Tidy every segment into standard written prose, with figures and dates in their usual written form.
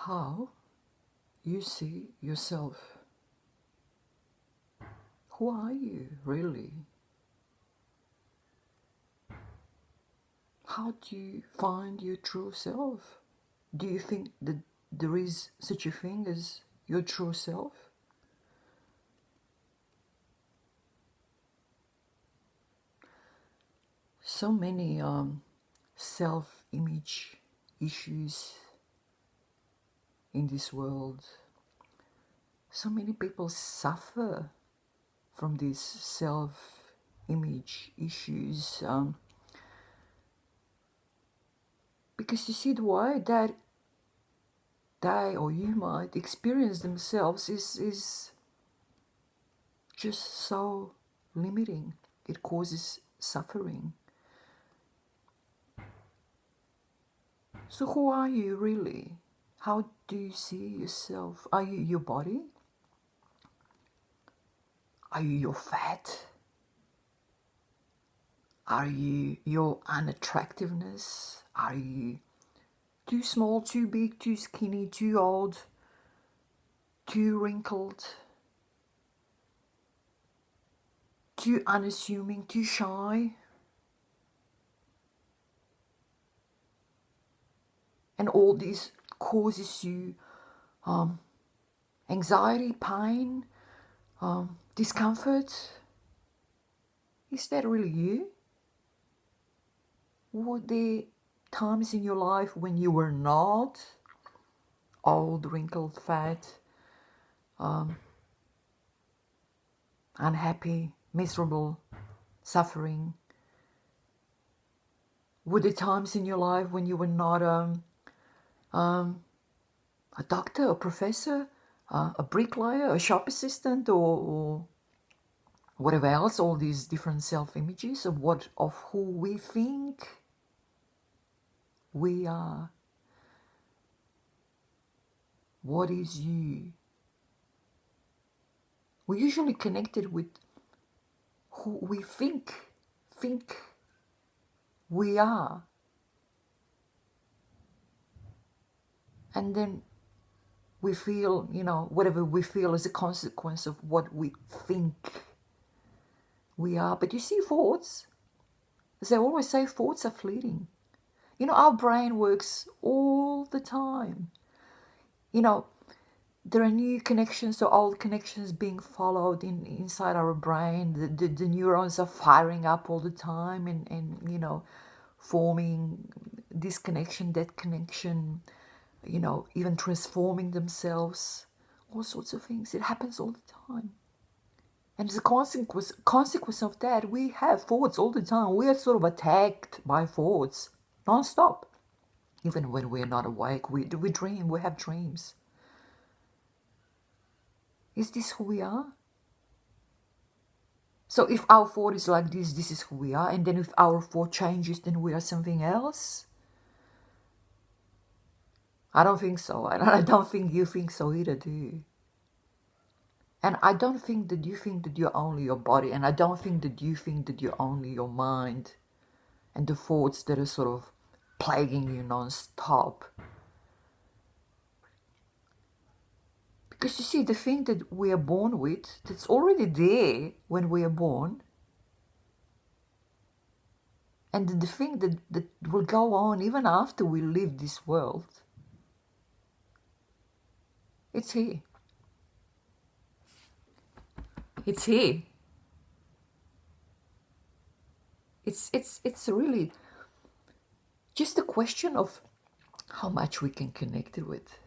how you see yourself. Who are you really? How do you find your true self? Do you think that there is such a thing as your true self? So many self-image issues in this world. So many people suffer from these self-image issues because you see the way that they or you might experience themselves is just so limiting. It causes suffering. So who are you really? How do you see yourself? Are you your body? Are you your fat? Are you your unattractiveness? Are you too small, too big, too skinny, too old, too wrinkled, too unassuming, too shy? And all this causes you anxiety, pain, discomfort. Is that really you? Were there times in your life when you were not old, wrinkled, fat, unhappy, miserable, suffering? Were there times in your life when you were not a doctor, a professor, a bricklayer, a shop assistant, or whatever else? All these different self-images of who we think we are. What is you? We're usually connected with who we think we are. And then we feel, whatever we feel is a consequence of what we think we are. But you see, thoughts, as I always say, thoughts are fleeting. Our brain works all the time. There are new connections to old connections being followed inside our brain. The neurons are firing up all the time and forming this connection, that connection, even transforming themselves, all sorts of things. It happens all the time. And as a consequence of that, we have thoughts all the time. We are sort of attacked by thoughts non-stop. Even when we're not awake, we dream, we have dreams. Is this who we are? So if our thought is like this is who we are. And then if our thought changes, then we are something else? I don't think so. I don't think you think so either, do you? And I don't think that you think that you're only your body. And I don't think that you think that you're only your mind and the thoughts that are sort of plaguing you non-stop. Because you see, the thing that we are born with, that's already there when we are born, and the thing that will go on even after we leave this world, it's here. It's here. It's really just a question of how much we can connect it with.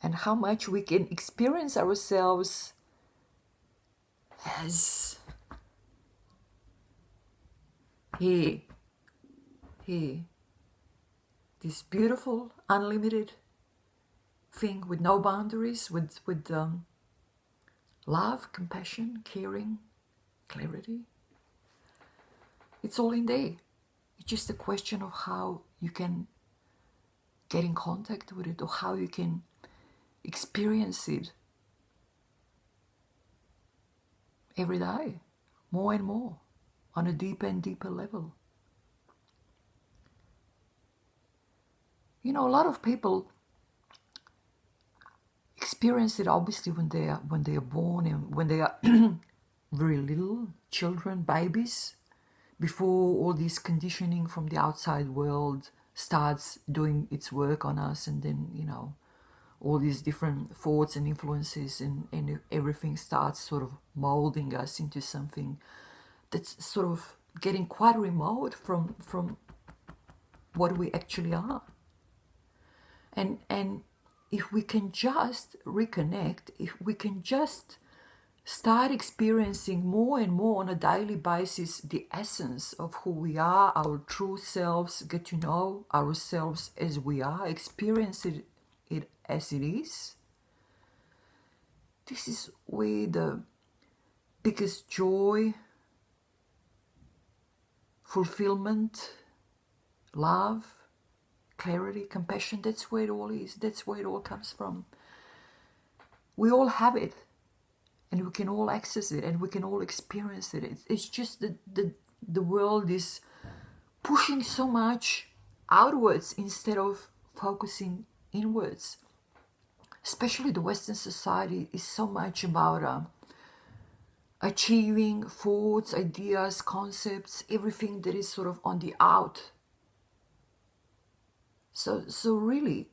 And how much we can experience ourselves as here, this beautiful, unlimited thing with no boundaries, with love, compassion, caring, clarity. It's all in there. It's just a question of how you can get in contact with it, or how you can experience it every day, more and more, on a deeper and deeper level. A lot of people experience it obviously when they are born and when they are very little children, babies, before all this conditioning from the outside world starts doing its work on us, and then all these different thoughts and influences and everything starts sort of molding us into something that's sort of getting quite remote from what we actually are. And if we can just reconnect, if we can just start experiencing more and more on a daily basis the essence of who we are, our true selves, get to know ourselves as we are, experience it as it is, this is where the biggest joy, fulfillment, love, clarity, compassion, that's where it all is. That's where it all comes from. We all have it, and we can all access it, and we can all experience it. It's just that the world is pushing so much outwards instead of focusing inwards. Especially the Western society is so much about achieving thoughts, ideas, concepts, everything that is sort of on the out. So really,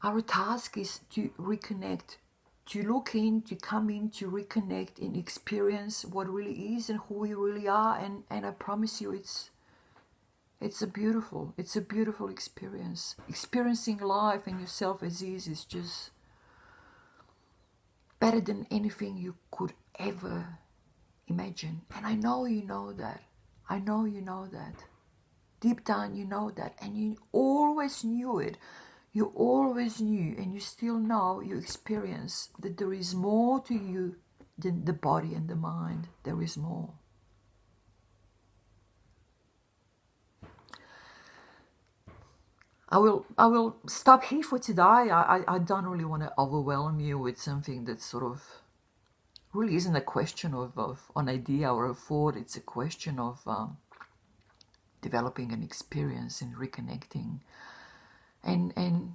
our task is to reconnect, to look in, to come in, to reconnect and experience what really is and who we really are. And I promise you, it's a beautiful experience. Experiencing life and yourself as is just better than anything you could ever imagine. And I know you know that. I know you know that. Deep down you know that, and you always knew it. You always knew, and you still know, you experience that there is more to you than the body and the mind. There is more. I will stop here for today. I don't really want to overwhelm you with something that sort of really isn't a question of an idea or a thought. It's a question of developing an experience and reconnecting. And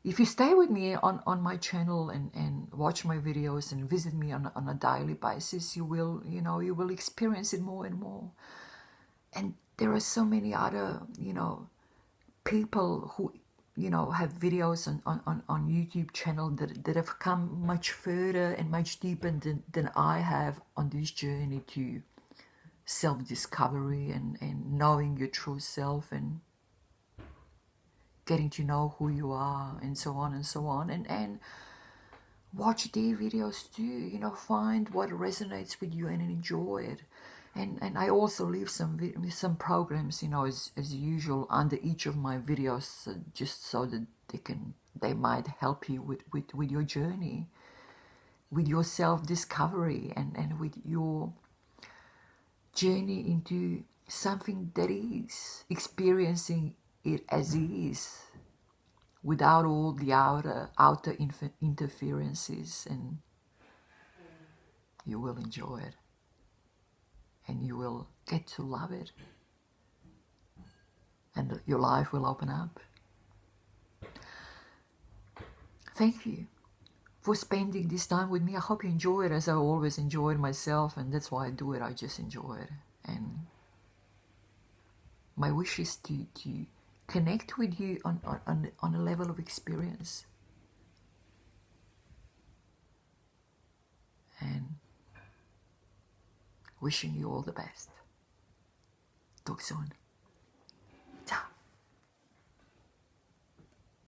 if you stay with me on my channel and watch my videos and visit me on a daily basis, you will experience it more and more. And there are so many other, people who, have videos on YouTube channel that have come much further and much deeper than I have on this journey to self-discovery and knowing your true self and getting to know who you are and so on and so on. And watch their videos too, find what resonates with you and enjoy it. And I also leave some programs, as usual, under each of my videos, just so that they might help you with your journey, with your self-discovery and with your journey into something that is, experiencing it as is, without all the outer interferences, and you will enjoy it. And you will get to love it. And your life will open up. Thank you for spending this time with me. I hope you enjoy it as I always enjoy it myself. And that's why I do it. I just enjoy it. And my wish is to connect with you on a level of experience. And wishing you all the best. Talk soon.